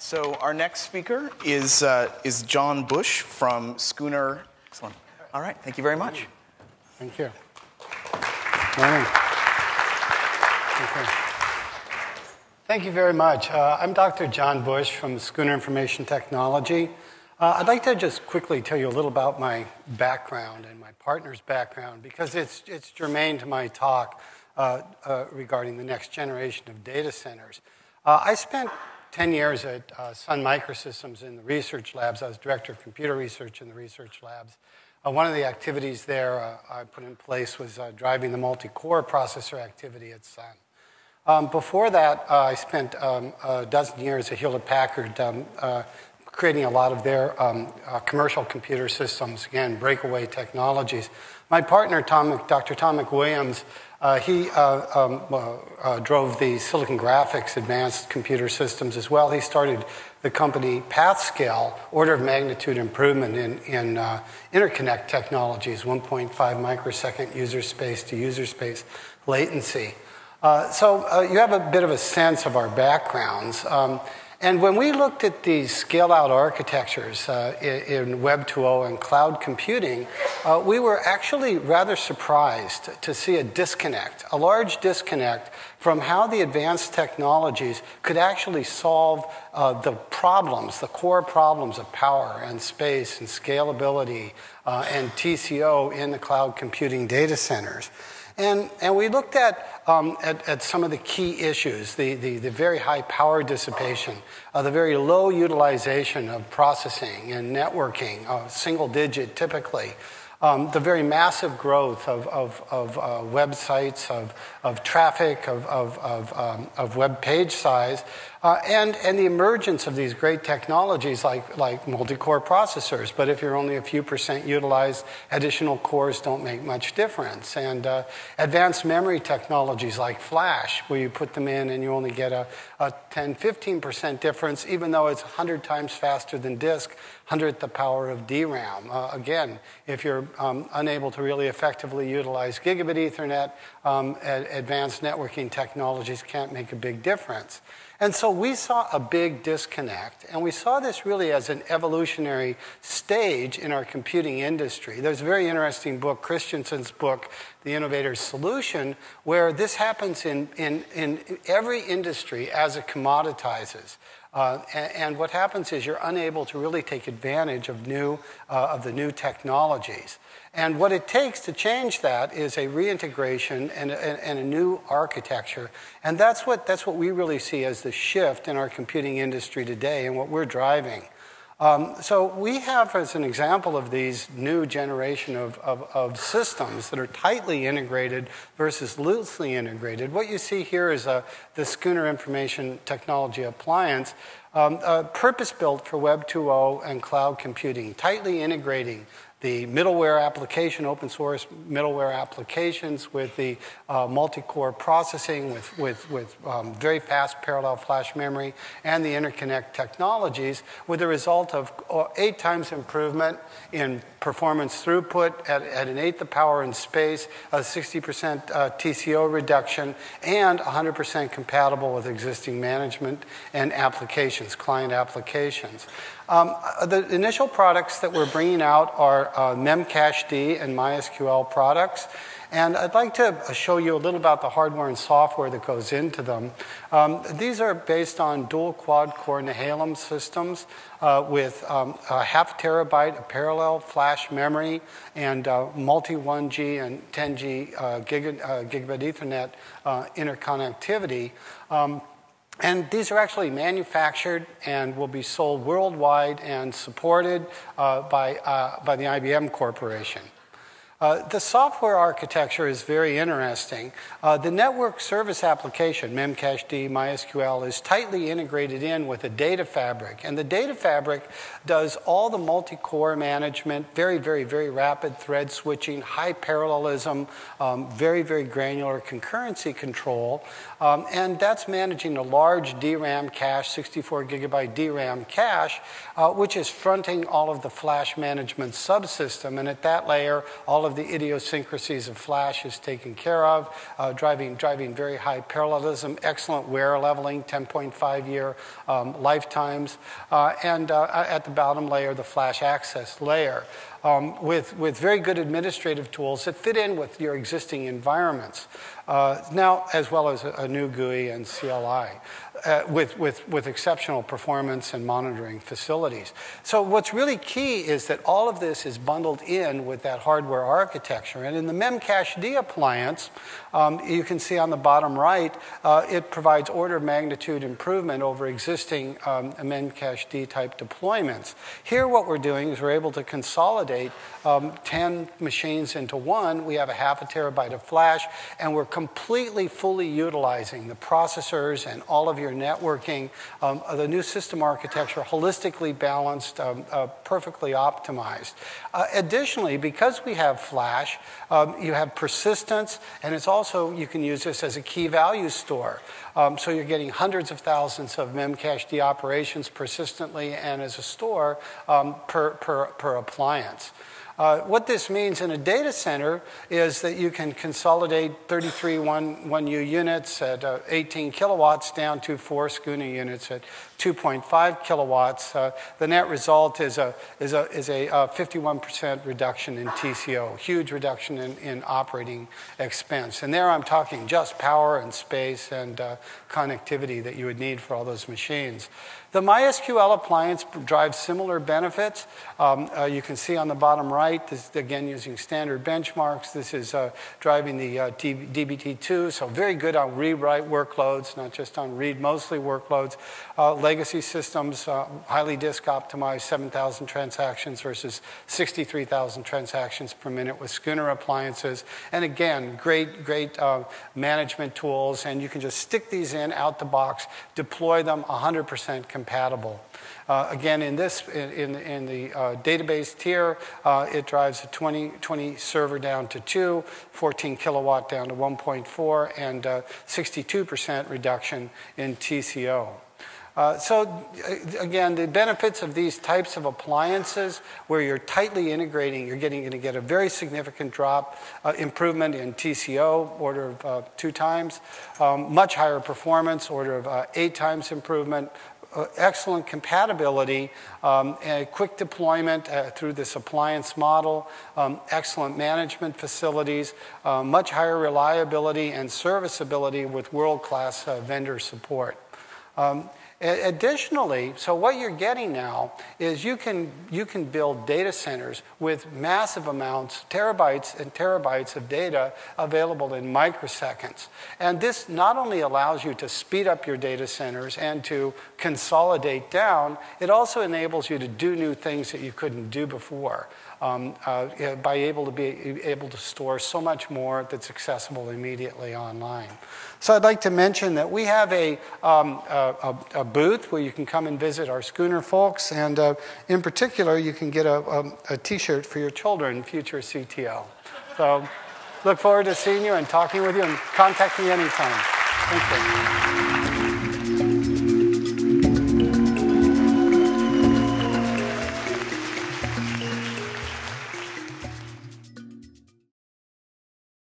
So our next speaker is John Busch from Schooner. Excellent. All right, thank you very much. Thank you. Morning. Thank you very much. I'm Dr. John Busch from Schooner Information Technology. I'd like to just quickly tell you a little about my background and my partner's background because it's germane to my talk regarding the next generation of data centers. I spent 10 years at Sun Microsystems in the research labs. I was director of computer research in the research labs. One of the activities there I put in place was driving the multi-core processor activity at Sun. Before that, I spent a dozen years at Hewlett-Packard creating a lot of their commercial computer systems, again, breakaway technologies. My partner, Dr. Tom McWilliams, he drove the Silicon Graphics advanced computer systems as well. He started the company PathScale, order of magnitude improvement in interconnect technologies, 1.5 microsecond user space to user space latency. So you have a bit of a sense of our backgrounds. And when we looked at these scale-out architectures in Web 2.0 and cloud computing, we were actually rather surprised to see a disconnect, a large disconnect from how the advanced technologies could actually solve the problems, the core problems of power and space and scalability and TCO in the cloud computing data centers. And we looked at some of the key issues, the very high power dissipation, the very low utilization of processing and networking, single digit typically, the very massive growth of websites, of traffic, of web page size, and the emergence of these great technologies like multi-core processors. But if you're only a few % utilized, additional cores don't make much difference. And advanced memory technologies like flash, where you put them in and you only get a 10-15% difference, even though it's 100 times faster than disk, 100th the power of DRAM. Again, if you're unable to really effectively utilize gigabit Ethernet, advanced networking technologies can't make a big difference. And so we saw a big disconnect, and we saw this really as an evolutionary stage in our computing industry. There's a very interesting book, Christensen's book, The Innovator's Solution, where this happens in every industry as it commoditizes. And what happens is you're unable to really take advantage of the new technologies. And what it takes to change that is a reintegration and a new architecture. And that's what we really see as the shift in our computing industry today and what we're driving. So we have, as an example of these new generation of systems that are tightly integrated versus loosely integrated, what you see here is the Schooner Information Technology Appliance, purpose-built for Web 2.0 and cloud computing, tightly integrating the middleware application, open source middleware applications with the multi-core processing with very fast parallel flash memory and the interconnect technologies, with the result of 8 times improvement in performance throughput at an eighth the power in space, a 60% TCO reduction, and 100% compatible with existing management and applications, client applications. The initial products that we're bringing out are Memcached and MySQL products. And I'd like to show you a little about the hardware and software that goes into them. These are based on dual quad-core Nehalem systems with a half terabyte of parallel flash memory and multi-1G and 10G gigabit Ethernet interconnectivity. And these are actually manufactured and will be sold worldwide and supported by the IBM Corporation. The software architecture is very interesting. The network service application, Memcached, MySQL, is tightly integrated in with a data fabric. And the data fabric does all the multi-core management, very, very, very rapid thread switching, high parallelism, very, very granular concurrency control. And that's managing a large DRAM cache, 64 gigabyte DRAM cache, which is fronting all of the flash management subsystem. And at that layer, all of of the idiosyncrasies of flash is taken care of, driving very high parallelism, excellent wear leveling, 10.5-year lifetimes, and at the bottom layer, the flash access layer. With very good administrative tools that fit in with your existing environments. Now, as well as a new GUI and CLI. With exceptional performance and monitoring facilities. So what's really key is that all of this is bundled in with that hardware architecture. And in the Memcached appliance, you can see on the bottom right, it provides order of magnitude improvement over existing Memcached type deployments. Here what we're doing is we're able to consolidate 10 machines into one. We have a half a terabyte of flash, and we're completely fully utilizing the processors and all of your networking, the new system architecture, holistically balanced, perfectly optimized. Additionally, because we have flash, you have persistence, and it's also, you can use this as a key value store. So you're getting hundreds of thousands of Memcached operations persistently and as a store per appliance. What this means in a data center is that you can consolidate 33 1U units at 18 kilowatts down to 4 Schooner units at 2.5 kilowatts. The net result is a 51% reduction in TCO, huge reduction in operating expense. And there I'm talking just power and space and connectivity that you would need for all those machines. The MySQL appliance drives similar benefits. You can see on the bottom right, this is again using standard benchmarks. This is driving the DBT2, so very good on read-write workloads, not just on read-mostly workloads. Legacy systems, highly disk optimized, 7,000 transactions versus 63,000 transactions per minute with Schooner appliances. And again, great management tools, and you can just stick these in out the box, deploy them 100% compatible. Again, in the database tier, it drives a 20 server down to 2, 14 kilowatt down to 1.4, and 62% reduction in TCO. So again, the benefits of these types of appliances where you're tightly integrating, you're going to get a very significant improvement in TCO, order of 2 times, much higher performance, order of 8 times improvement, excellent compatibility, quick deployment through this appliance model, excellent management facilities, much higher reliability and serviceability with world-class vendor support. Additionally, so what you're getting now is you can build data centers with massive amounts, terabytes and terabytes of data available in microseconds. And this not only allows you to speed up your data centers and to consolidate down, it also enables you to do new things that you couldn't do before. By able to store so much more that's accessible immediately online. So I'd like to mention that we have a booth where you can come and visit our Schooner folks, and in particular, you can get a T-shirt for your children, future CTO. So look forward to seeing you and talking with you, and contact me anytime. Thank you.